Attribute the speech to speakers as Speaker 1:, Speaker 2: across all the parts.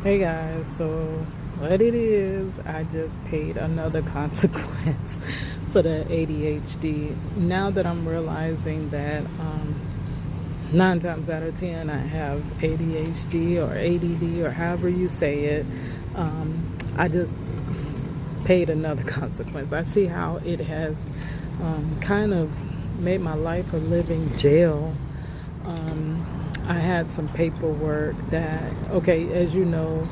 Speaker 1: Hey guys, so what it is, I just paid another consequence for the ADHD. Now that I'm realizing that 9 times out of 10 I have ADHD or ADD or however you say it, I just paid another consequence. I see how it has kind of made my life a living jail. I had some paperwork that, okay, as you know,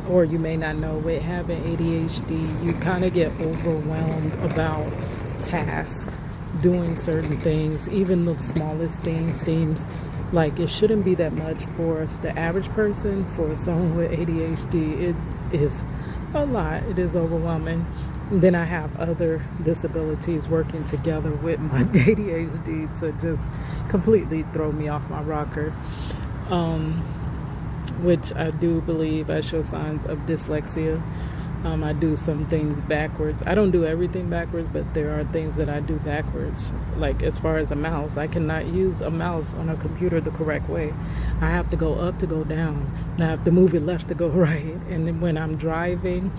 Speaker 1: or you may not know, with having ADHD, you kind of get overwhelmed about tasks, doing certain things. Even the smallest thing seems like it shouldn't be that much for the average person. For someone with ADHD, it is a lot. It is overwhelming. Then I have other disabilities working together with my ADHD to just completely throw me off my rocker, which I do believe I show signs of dyslexia. I do some things backwards. I don't do everything backwards, but there are things that I do backwards. Like as far as a mouse, I cannot use a mouse on a computer the correct way. I have to go up to go down, and I have to move it left to go right. And then when I'm driving,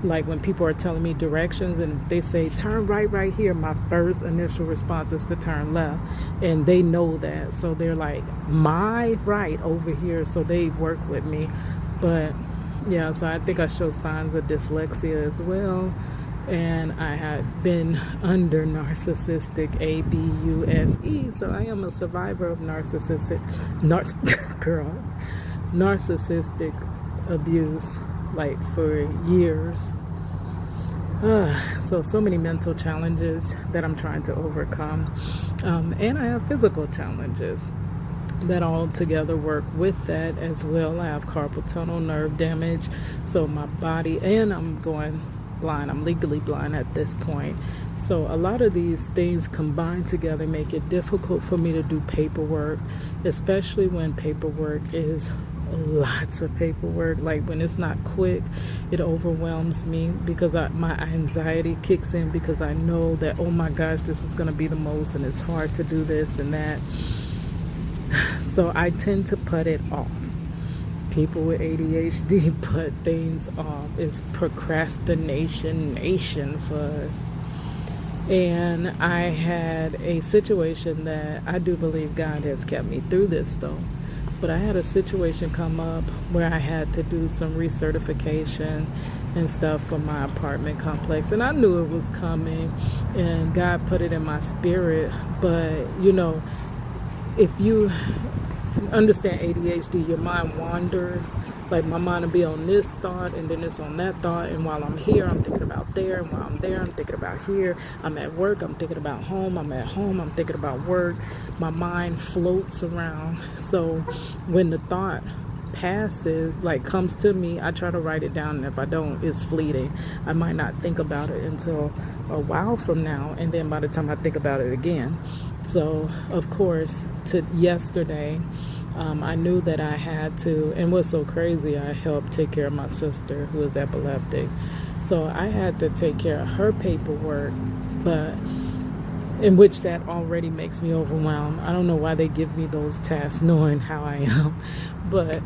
Speaker 1: like when people are telling me directions and they say turn right here, my first initial response is to turn left, and they know that, so they're like, my right over here, so they work with me. But yeah, so I think I show signs of dyslexia as well. And I had been under narcissistic abuse, so I am a survivor of narcissistic abuse, like for years. So many mental challenges that I'm trying to overcome, and I have physical challenges that all together work with that as well. I have carpal tunnel nerve damage, so my body, and I'm going blind. I'm legally blind at this point. So a lot of these things combined together make it difficult for me to do paperwork, especially when paperwork is lots of paperwork. Like when it's not quick, it overwhelms me because my anxiety kicks in, because I know that, oh my gosh, this is going to be the most, and it's hard to do this and that. So I tend to put it off. People with ADHD put things off. It's procrastination nation for us. And I had a situation that I do believe God has kept me through this though. But I had a situation come up where I had to do some recertification and stuff for my apartment complex. And I knew it was coming, and God put it in my spirit. But, you know, if you understand ADHD, your mind wanders. Like my mind will be on this thought, and then it's on that thought, and while I'm here I'm thinking about there, and while I'm there I'm thinking about here. I'm at work, I'm thinking about home. I'm at home, I'm thinking about work. My mind floats around. So when the thought passes, like comes to me, I try to write it down, and if I don't, it's fleeting. I might not think about it until a while from now, and then by the time I think about it again. So of course, to yesterday, I knew that I had to, and what's so crazy, I helped take care of my sister who is epileptic. So I had to take care of her paperwork, but in which that already makes me overwhelmed. I don't know why they give me those tasks knowing how I am, but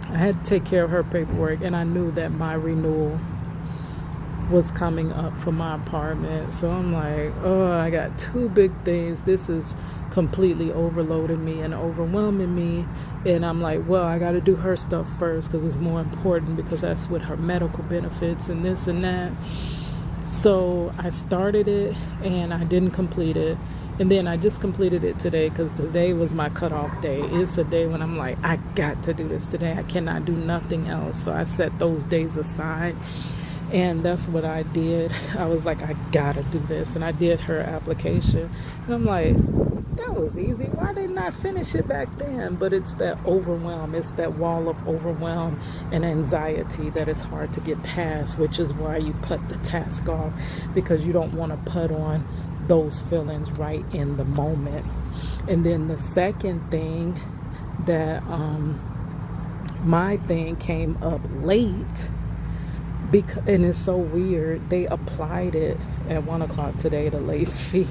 Speaker 1: I had to take care of her paperwork, and I knew that my renewal was coming up for my apartment. So I'm like, oh, I got two big things. This is completely overloading me and overwhelming me. And I'm like, well, I got to do her stuff first because it's more important, because that's with her medical benefits and this and that. So I started it and I didn't complete it. And then I just completed it today because today was my cutoff day. It's a day when I'm like, I got to do this today. I cannot do nothing else. So I set those days aside. And that's what I did. I was like, I gotta do this. And I did her application. And I'm like, that was easy. Why didn't I finish it back then? But it's that overwhelm. It's that wall of overwhelm and anxiety that is hard to get past, which is why you put the task off, because you don't want to put on those feelings right in the moment. And then the second thing that my thing came up late, and it's so weird. They applied it at 1 o'clock today, the late fee,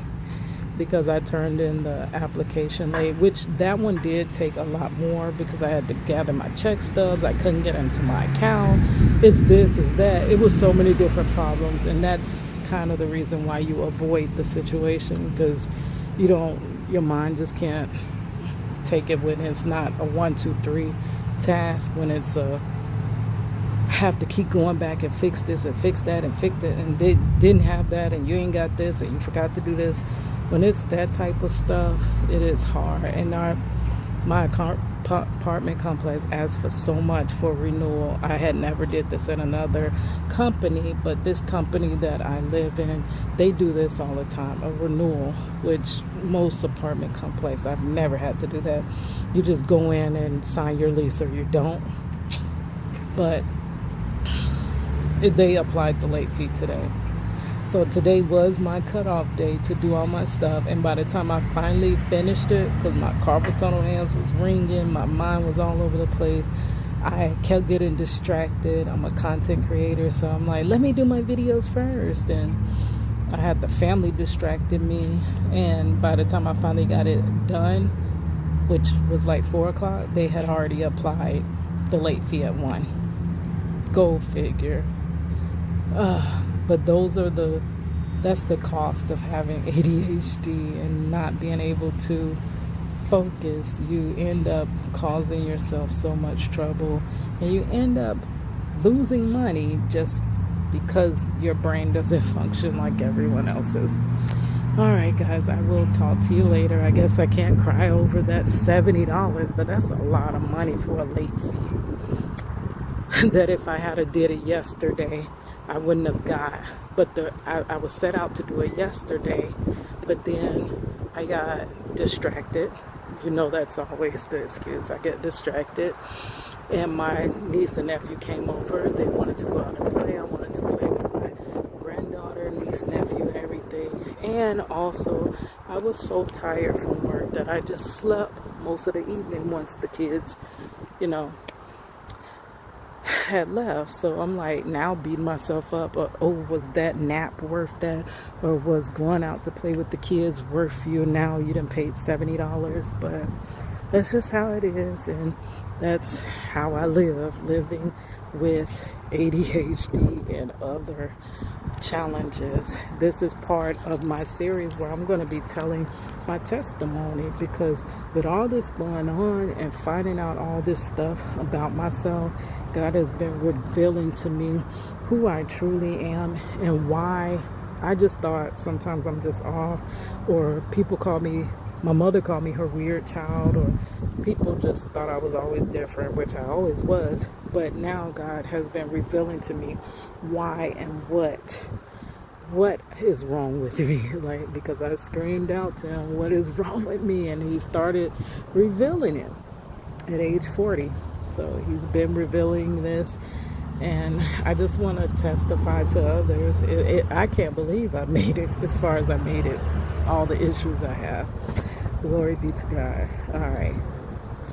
Speaker 1: because I turned in the application late, which that one did take a lot more because I had to gather my check stubs. I couldn't get into my account. It's this, it's that. It was so many different problems, and that's kind of the reason why you avoid the situation, because your mind just can't take it when it's not a 1, 2, 3 task, when it's a have to keep going back and fix this and fix that and fix it, and they didn't have that, and you ain't got this, and you forgot to do this. When it's that type of stuff, it is hard. And my apartment complex asked for so much for renewal. I had never did this in another company, but this company that I live in, they do this all the time, a renewal, which most apartment complex, I've never had to do that. You just go in and sign your lease, or you don't. But they applied the late fee today. So today was my cutoff day to do all my stuff. And by the time I finally finished it, because my carpal tunnel hands was ringing, my mind was all over the place, I kept getting distracted. I'm a content creator, so I'm like, let me do my videos first. And I had the family distracting me. And by the time I finally got it done, which was like 4 o'clock, they had already applied the late fee at 1. Go figure. But that's the cost of having ADHD and not being able to focus. You end up causing yourself so much trouble, and you end up losing money just because your brain doesn't function like everyone else's. All right, guys, I will talk to you later. I guess I can't cry over that $70, but that's a lot of money for a late fee that if I had did it yesterday, I wouldn't have got. But I was set out to do it yesterday, but then I got distracted. That's always the excuse. I get distracted. And my niece and nephew came over. They wanted to go out and play. I wanted to play with my granddaughter, niece, nephew, and everything. And also, I was so tired from work that I just slept most of the evening once the kids, had left. So I'm like now beating myself up. Was that nap worth that? Or was going out to play with the kids worth you? Now you done paid $70. But that's just how it is. And that's how I living with ADHD and other challenges. This is part of my series where I'm going to be telling my testimony, because with all this going on and finding out all this stuff about myself, God has been revealing to me who I truly am and why. I just thought sometimes I'm just off, or my mother called me her weird child, or people just thought I was always different, which I always was. But now God has been revealing to me why and what is wrong with me, because I screamed out to him, what is wrong with me? And he started revealing it at age 40. So he's been revealing this, and I just want to testify to others. I can't believe I made it as far as I made it, all the issues I have. Glory be to God. All right.